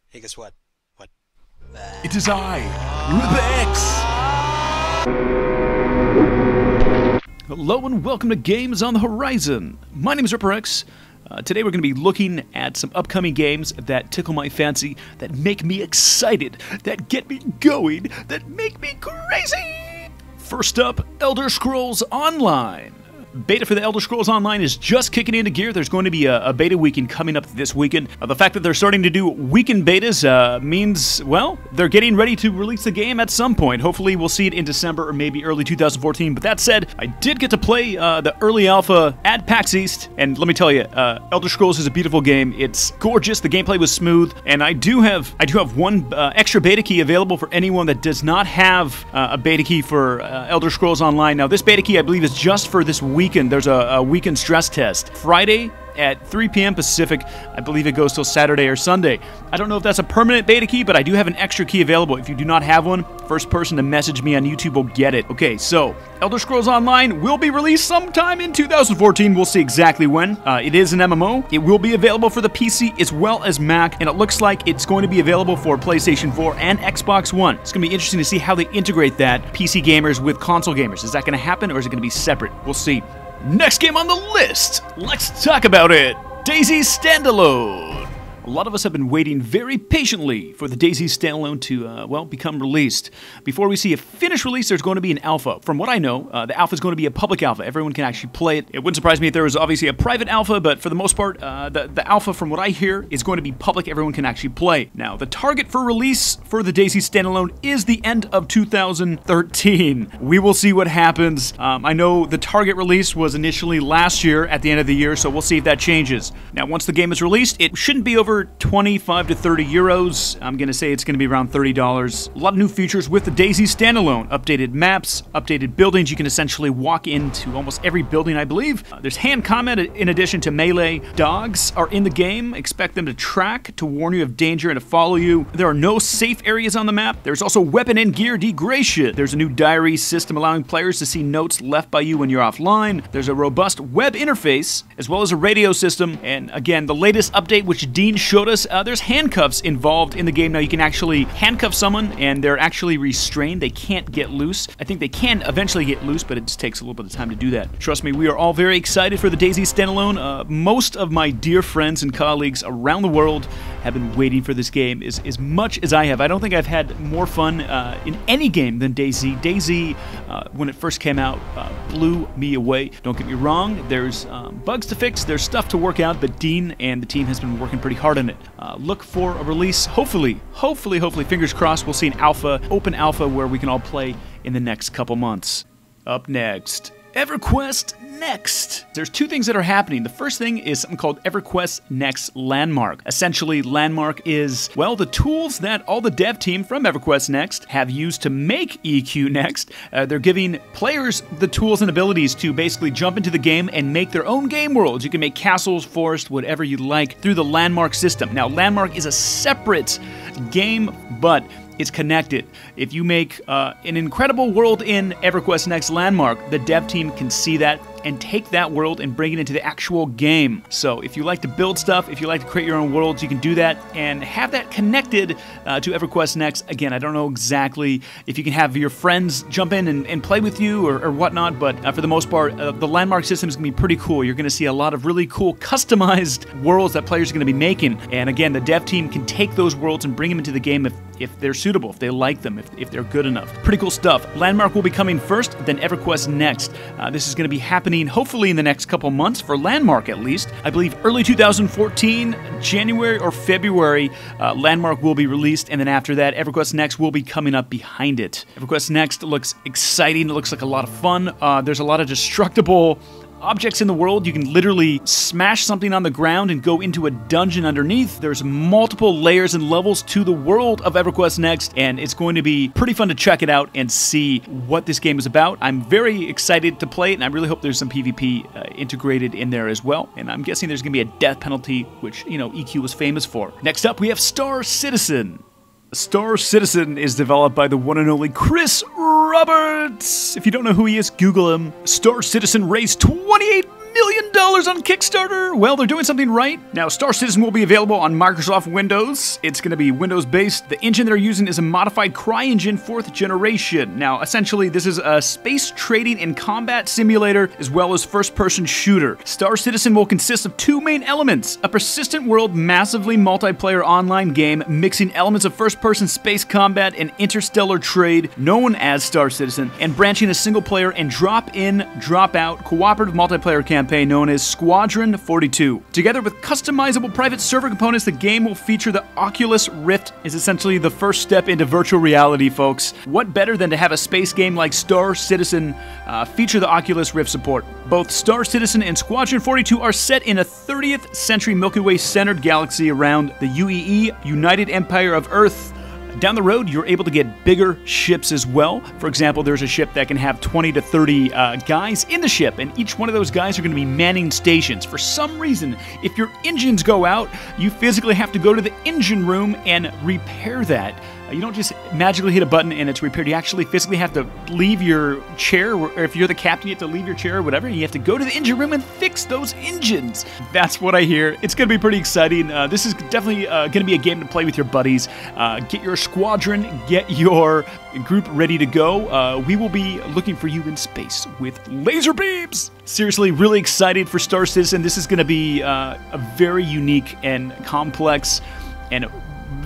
Hey, guess what? What? It is I, RippX! Hello and welcome to Games on the Horizon. My name is RippX. Today we're going to be looking at some upcoming games that tickle my fancy, that make me excited, that get me going, that make me crazy! First up, Elder Scrolls Online. Beta for the Elder Scrolls Online is just kicking into gear. There's going to be a beta weekend coming up this weekend. The fact that they're starting to do weekend betas means, well, they're getting ready to release the game at some point. Hopefully we'll see it in December or maybe early 2014. But that said, I did get to play the early alpha at PAX East, and let me tell you, Elder Scrolls is a beautiful game. It's gorgeous. The gameplay was smooth, and I do have one extra beta key available for anyone that does not have a beta key for Elder Scrolls Online. Now, this beta key, I believe, is just for this weekend. There's a weekend stress test. Friday at 3 p.m. Pacific. I believe it goes till Saturday or Sunday. I don't know if that's a permanent beta key, but I do have an extra key available. If you do not have one, first person to message me on YouTube will get it. Okay, so Elder Scrolls Online will be released sometime in 2014. We'll see exactly when. It is an MMO. It will be available for the PC as well as Mac, and it looks like it's going to be available for PlayStation 4 and Xbox One. It's going to be interesting to see how they integrate that, PC gamers with console gamers. Is that going to happen, or is it going to be separate? We'll see. Next game on the list, let's talk about it, DayZ Standalone. A lot of us have been waiting very patiently for the DayZ Standalone to, become released. Before we see a finished release, there's going to be an alpha. From what I know, the alpha is going to be a public alpha. Everyone can actually play it. It wouldn't surprise me if there was obviously a private alpha, but for the most part, the alpha, from what I hear, is going to be public. Everyone can actually play. Now, the target for release for the DayZ Standalone is the end of 2013. We will see what happens. I know the target release was initially last year at the end of the year, so we'll see if that changes. Now, once the game is released, it shouldn't be over 25 to 30 euros. I'm going to say it's going to be around $30. A lot of new features with the DayZ Standalone. Updated maps, updated buildings. You can essentially walk into almost every building, I believe. There's hand combat in addition to melee. Dogs are in the game. Expect them to track, to warn you of danger, and to follow you. There are no safe areas on the map. There's also weapon and gear degradation. There's a new diary system allowing players to see notes left by you when you're offline. There's a robust web interface, as well as a radio system. And again, the latest update, which Dean showed us, there's handcuffs involved in the game. Now you can actually handcuff someone and they're actually restrained. They can't get loose. I think they can eventually get loose, but it just takes a little bit of time to do that. Trust me, we are all very excited for the DayZ Standalone. Most of my dear friends and colleagues around the world have been waiting for this game as much as I have. I don't think I've had more fun in any game than DayZ. DayZ, when it first came out, blew me away. Don't get me wrong, there's bugs to fix, there's stuff to work out, but Dean and the team has been working pretty hard on it. Look for a release, hopefully, fingers crossed, we'll see an alpha, open alpha, where we can all play in the next couple months. Up next, Everquest Next. There's two things that are happening. The first thing is something called Everquest Next Landmark. Essentially, Landmark is, well, the tools that all the dev team from Everquest Next have used to make EQ Next. They're giving players the tools and abilities to basically jump into the game and make their own game worlds. You can make castles, forests, whatever you like through the Landmark system. Now, Landmark is a separate game, but it's connected. If you make an incredible world in Everquest Next Landmark, the dev team can see that and take that world and bring it into the actual game. So if you like to build stuff, if you like to create your own worlds, you can do that and have that connected to Everquest Next. Again, I don't know exactly if you can have your friends jump in and play with you or whatnot, but for the most part, the Landmark system is going to be pretty cool. You're going to see a lot of really cool customized worlds that players are going to be making. And again, the dev team can take those worlds and bring them into the game if they're suitable, if they like them, if they're good enough. Pretty cool stuff. Landmark will be coming first, then Everquest Next. This is going to be happening hopefully in the next couple months, for Landmark at least. I believe early 2014, January or February, Landmark will be released, and then after that, Everquest Next will be coming up behind it. Everquest Next looks exciting. It looks like a lot of fun. There's a lot of destructible objects in the world. You can literally smash something on the ground and go into a dungeon underneath. There's multiple layers and levels to the world of Everquest Next, and it's going to be pretty fun to check it out and see what this game is about. I'm very excited to play it, and I really hope there's some PvP integrated in there as well. And I'm guessing there's going to be a death penalty, which, you know, EQ was famous for. Next up, we have Star Citizen. Star Citizen is developed by the one and only Chris Roberts. If you don't know who he is, Google him. Star Citizen raised $28 million on Kickstarter. Well, they're doing something right. Now, Star Citizen will be available on Microsoft Windows. It's going to be Windows-based. The engine they're using is a modified CryEngine 4th generation. Now, essentially, this is a space trading and combat simulator as well as first-person shooter. Star Citizen will consist of two main elements: a persistent world, massively multiplayer online game mixing elements of first-person space combat and interstellar trade known as Star Citizen, and branching a single-player and drop-in, drop-out cooperative multiplayer campaign known as Squadron 42. Together with customizable private server components, the game will feature the Oculus Rift. Is essentially the first step into virtual reality, folks. What better than to have a space game like Star Citizen feature the Oculus Rift support? Both Star Citizen and Squadron 42 are set in a 30th century Milky Way centered galaxy around the UEE, United Empire of Earth. Down the road, you're able to get bigger ships as well. For example, there's a ship that can have 20 to 30 guys in the ship, and each one of those guys are going to be manning stations. For some reason, if your engines go out, you physically have to go to the engine room and repair that. You don't just magically hit a button and it's repaired. You actually physically have to leave your chair, or if you're the captain, you have to leave your chair or whatever, and you have to go to the engine room and fix those engines. That's what I hear. It's going to be pretty exciting. This is definitely going to be a game to play with your buddies. Get your squadron, get your group ready to go. We will be looking for you in space with laser beams. Seriously, really excited for Star Citizen. This is going to be a very unique and complex and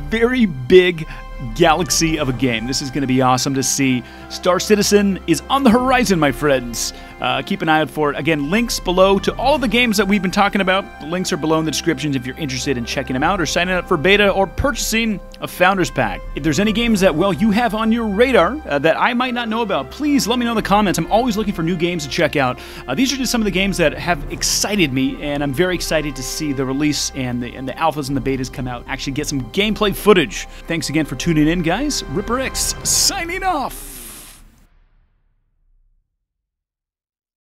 very big galaxy of a game. This is going to be awesome to see. Star Citizen is on the horizon, my friends. Keep an eye out for it. Again, links below to all of the games that we've been talking about. The links are below in the descriptions if you're interested in checking them out or signing up for beta or purchasing a Founders Pack. If there's any games that, well, you have on your radar that I might not know about, please let me know in the comments. I'm always looking for new games to check out. These are just some of the games that have excited me, and I'm very excited to see the release and the alphas and the betas come out, actually get some gameplay footage. Thanks again for tuning in, guys. Ripper X signing off.